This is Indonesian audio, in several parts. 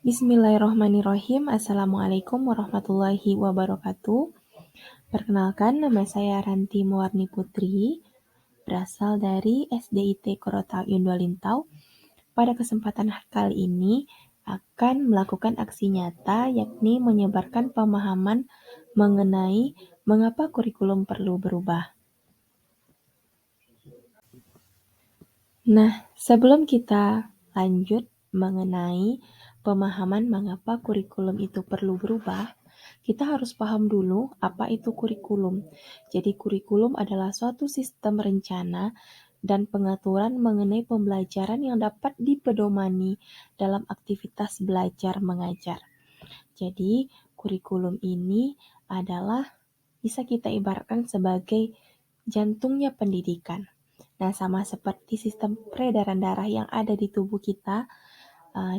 Bismillahirrahmanirrahim. Assalamualaikum warahmatullahi wabarakatuh. Perkenalkan, nama saya Ranti Muwarni Putri, berasal dari SDIT Korota Yundolintau. Pada kesempatan kali ini akan melakukan aksi nyata, yakni menyebarkan pemahaman mengenai mengapa kurikulum perlu berubah. Nah, sebelum kita lanjut mengenai pemahaman mengapa kurikulum itu perlu berubah, kita harus paham dulu apa itu kurikulum. Jadi kurikulum adalah suatu sistem rencana dan pengaturan mengenai pembelajaran yang dapat dipedomani dalam aktivitas belajar mengajar. Jadi kurikulum ini adalah bisa kita ibaratkan sebagai jantungnya pendidikan. Nah, sama seperti sistem peredaran darah yang ada di tubuh kita,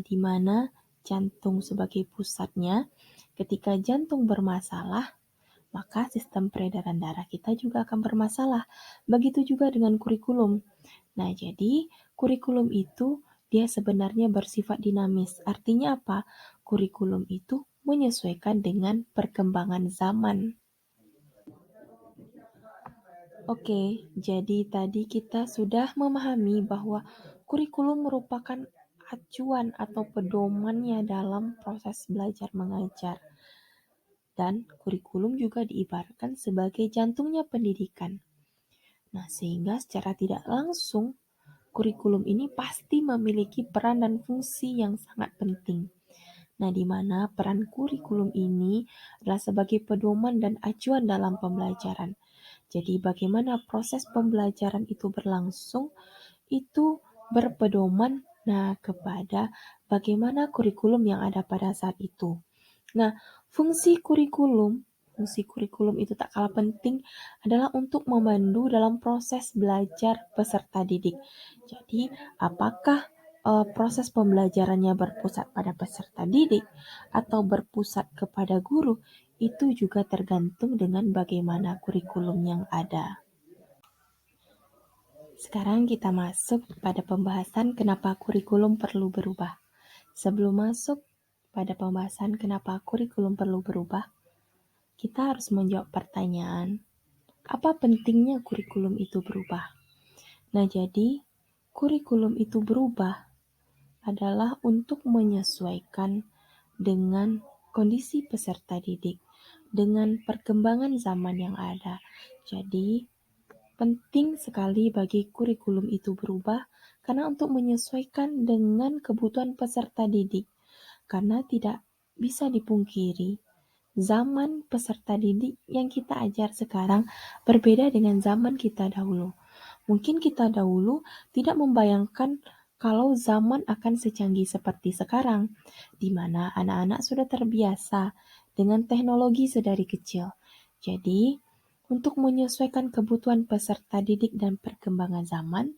di mana jantung sebagai pusatnya. Ketika jantung bermasalah, maka sistem peredaran darah kita juga akan bermasalah. Begitu juga dengan kurikulum. Nah, jadi kurikulum itu dia sebenarnya bersifat dinamis. Artinya apa? Kurikulum itu menyesuaikan dengan perkembangan zaman. Oke, jadi tadi kita sudah memahami bahwa kurikulum merupakan acuan atau pedomannya dalam proses belajar mengajar. Dan kurikulum juga diibaratkan sebagai jantungnya pendidikan. Nah, sehingga secara tidak langsung kurikulum ini pasti memiliki peran dan fungsi yang sangat penting. Nah, di mana peran kurikulum ini adalah sebagai pedoman dan acuan dalam pembelajaran. Jadi bagaimana proses pembelajaran itu berlangsung, itu berpedoman kepada bagaimana kurikulum yang ada pada saat itu. Nah, fungsi kurikulum itu tak kalah penting adalah untuk memandu dalam proses belajar peserta didik. Jadi, apakah proses pembelajarannya berpusat pada peserta didik atau berpusat kepada guru, itu juga tergantung dengan bagaimana kurikulum yang ada. Sekarang kita masuk pada pembahasan kenapa kurikulum perlu berubah. Sebelum masuk pada pembahasan kenapa kurikulum perlu berubah, kita harus menjawab pertanyaan, apa pentingnya kurikulum itu berubah? Nah, jadi kurikulum itu berubah adalah untuk menyesuaikan dengan kondisi peserta didik, dengan perkembangan zaman yang ada. Jadi, penting sekali bagi kurikulum itu berubah karena untuk menyesuaikan dengan kebutuhan peserta didik. Karena tidak bisa dipungkiri, zaman peserta didik yang kita ajar sekarang berbeda dengan zaman kita dahulu. Mungkin kita dahulu tidak membayangkan kalau zaman akan secanggih seperti sekarang, di mana anak-anak sudah terbiasa dengan teknologi sedari kecil. Jadi, untuk menyesuaikan kebutuhan peserta didik dan perkembangan zaman,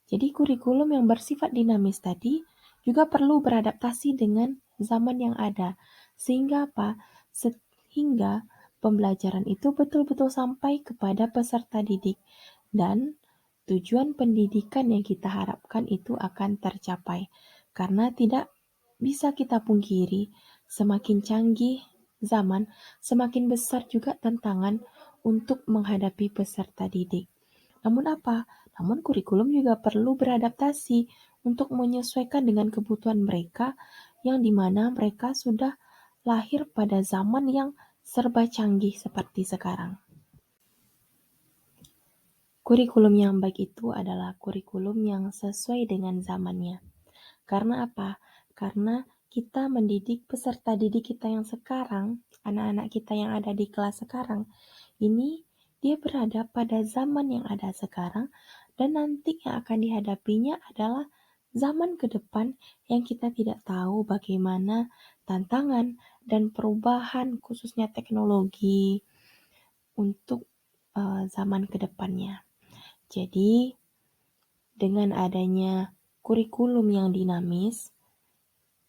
jadi kurikulum yang bersifat dinamis tadi juga perlu beradaptasi dengan zaman yang ada. Sehingga apa? Sehingga pembelajaran itu betul-betul sampai kepada peserta didik dan tujuan pendidikan yang kita harapkan itu akan tercapai. Karena tidak bisa kita pungkiri, semakin canggih zaman, semakin besar juga tantangan untuk menghadapi peserta didik. Namun apa? Namun kurikulum juga perlu beradaptasi untuk menyesuaikan dengan kebutuhan mereka yang dimana mereka sudah lahir pada zaman yang serba canggih seperti sekarang. Kurikulum yang baik itu adalah kurikulum yang sesuai dengan zamannya. Karena apa? Karena kita mendidik peserta didik kita yang sekarang, anak-anak kita yang ada di kelas sekarang, ini dia berada pada zaman yang ada sekarang dan nanti yang akan dihadapinya adalah zaman ke depan yang kita tidak tahu bagaimana tantangan dan perubahan khususnya teknologi untuk zaman ke depannya. Jadi dengan adanya kurikulum yang dinamis,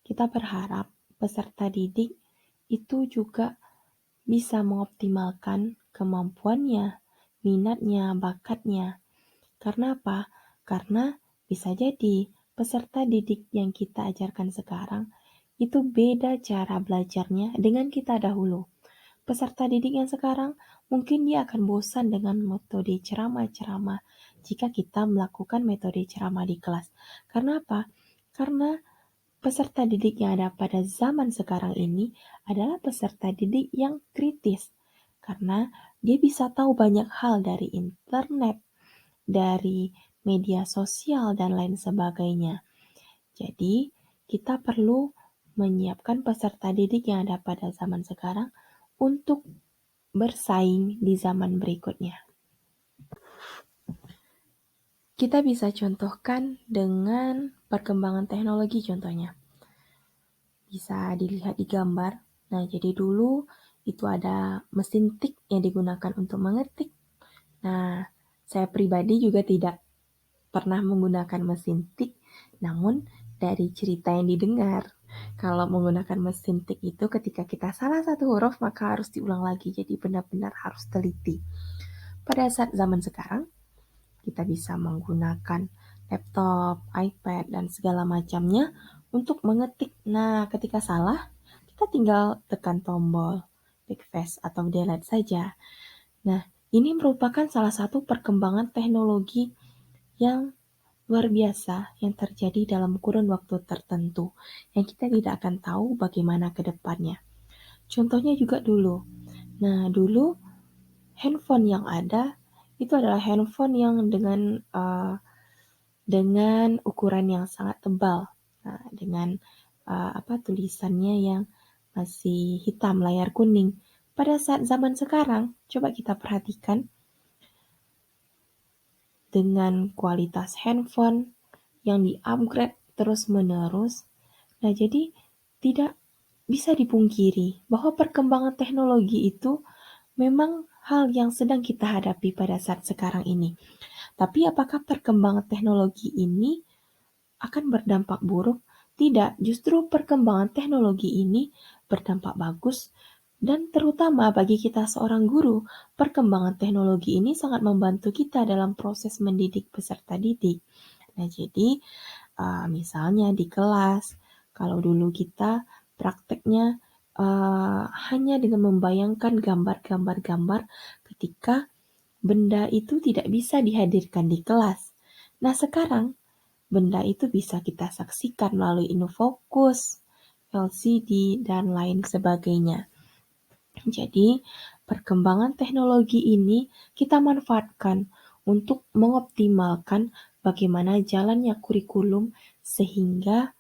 kita berharap peserta didik itu juga bisa mengoptimalkan kemampuannya, minatnya, bakatnya. Karena apa? Karena bisa jadi peserta didik yang kita ajarkan sekarang itu beda cara belajarnya dengan kita dahulu. Peserta didik yang sekarang mungkin dia akan bosan dengan metode ceramah-ceramah jika kita melakukan metode ceramah di kelas. Karena apa? Karena peserta didik yang ada pada zaman sekarang ini adalah peserta didik yang kritis. Karena dia bisa tahu banyak hal dari internet, dari media sosial, dan lain sebagainya. Jadi, kita perlu menyiapkan peserta didik yang ada pada zaman sekarang untuk bersaing di zaman berikutnya. Kita bisa contohkan dengan perkembangan teknologi contohnya. Bisa dilihat di gambar. Nah, jadi dulu itu ada mesin tik yang digunakan untuk mengetik. Nah, saya pribadi juga tidak pernah menggunakan mesin tik, namun dari cerita yang didengar, kalau menggunakan mesin tik itu ketika kita salah satu huruf maka harus diulang lagi, jadi benar-benar harus teliti. Pada saat zaman sekarang, kita bisa menggunakan laptop, iPad, dan segala macamnya untuk mengetik. Nah, ketika salah, kita tinggal tekan tombol backface atau delete saja. Nah, ini merupakan salah satu perkembangan teknologi yang luar biasa yang terjadi dalam kurun waktu tertentu yang kita tidak akan tahu bagaimana ke depannya. Contohnya juga dulu. Nah, dulu handphone yang ada itu adalah handphone yang dengan ukuran yang sangat tebal. Nah, dengan tulisannya yang masih hitam, layar kuning. Pada saat zaman sekarang, coba kita perhatikan dengan kualitas handphone yang di-upgrade terus-menerus. Nah, jadi tidak bisa dipungkiri bahwa perkembangan teknologi itu memang hal yang sedang kita hadapi pada saat sekarang ini. Tapi apakah perkembangan teknologi ini akan berdampak buruk? Tidak, justru perkembangan teknologi ini berdampak bagus dan terutama bagi kita seorang guru, perkembangan teknologi ini sangat membantu kita dalam proses mendidik peserta didik. Nah, jadi misalnya di kelas, kalau dulu kita prakteknya hanya dengan membayangkan gambar-gambar ketika benda itu tidak bisa dihadirkan di kelas. Nah, sekarang benda itu bisa kita saksikan melalui InfoFocus, LCD, dan lain sebagainya. Jadi, perkembangan teknologi ini kita manfaatkan untuk mengoptimalkan bagaimana jalannya kurikulum sehingga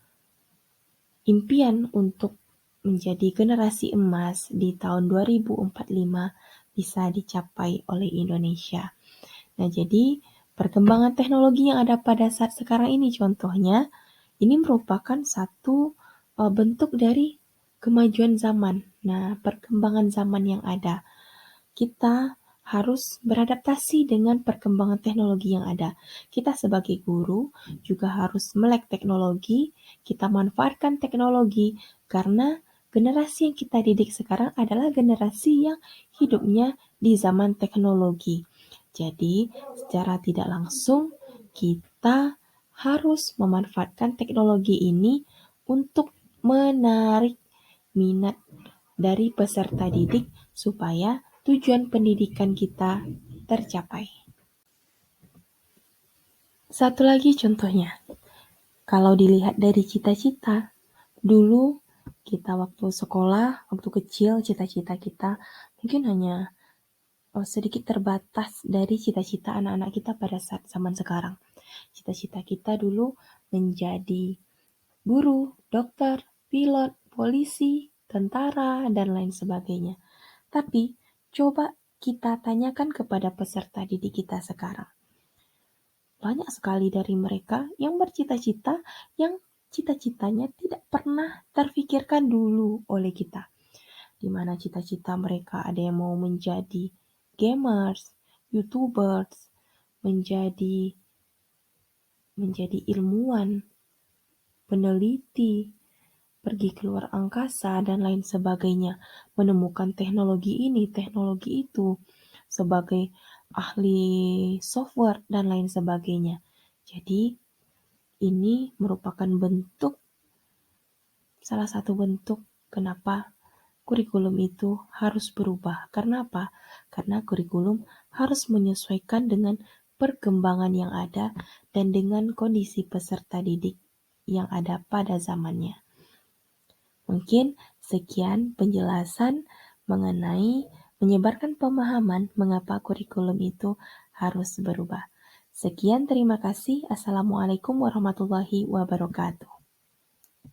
impian untuk menjadi generasi emas di tahun 2045 bisa dicapai oleh Indonesia. Nah, jadi perkembangan teknologi yang ada pada saat sekarang ini contohnya, ini merupakan satu bentuk dari kemajuan zaman. Nah, perkembangan zaman yang ada. Kita harus beradaptasi dengan perkembangan teknologi yang ada. Kita sebagai guru juga harus melek teknologi, kita manfaatkan teknologi karena generasi yang kita didik sekarang adalah generasi yang hidupnya di zaman teknologi. Jadi, secara tidak langsung kita harus memanfaatkan teknologi ini untuk menarik minat dari peserta didik supaya tujuan pendidikan kita tercapai. Satu lagi contohnya, kalau dilihat dari cita-cita, dulu kita waktu sekolah, waktu kecil, cita-cita kita mungkin hanya sedikit terbatas dari cita-cita anak-anak kita pada saat zaman sekarang. Cita-cita kita dulu menjadi guru, dokter, pilot, polisi, tentara, dan lain sebagainya. Tapi, coba kita tanyakan kepada peserta didik kita sekarang. Banyak sekali dari mereka yang bercita-cita yang cita-citanya tidak pernah terfikirkan dulu oleh kita. Di mana cita-cita mereka ada yang mau menjadi gamers, YouTubers, menjadi ilmuwan, peneliti, pergi keluar angkasa, dan lain sebagainya, menemukan teknologi ini, teknologi itu, sebagai ahli software, dan lain sebagainya. Jadi, ini merupakan bentuk salah satu bentuk kenapa kurikulum itu harus berubah. Karena apa? Karena kurikulum harus menyesuaikan dengan perkembangan yang ada dan dengan kondisi peserta didik yang ada pada zamannya. Mungkin sekian penjelasan mengenai menyebarkan pemahaman mengapa kurikulum itu harus berubah. Sekian, terima kasih. Assalamualaikum warahmatullahi wabarakatuh.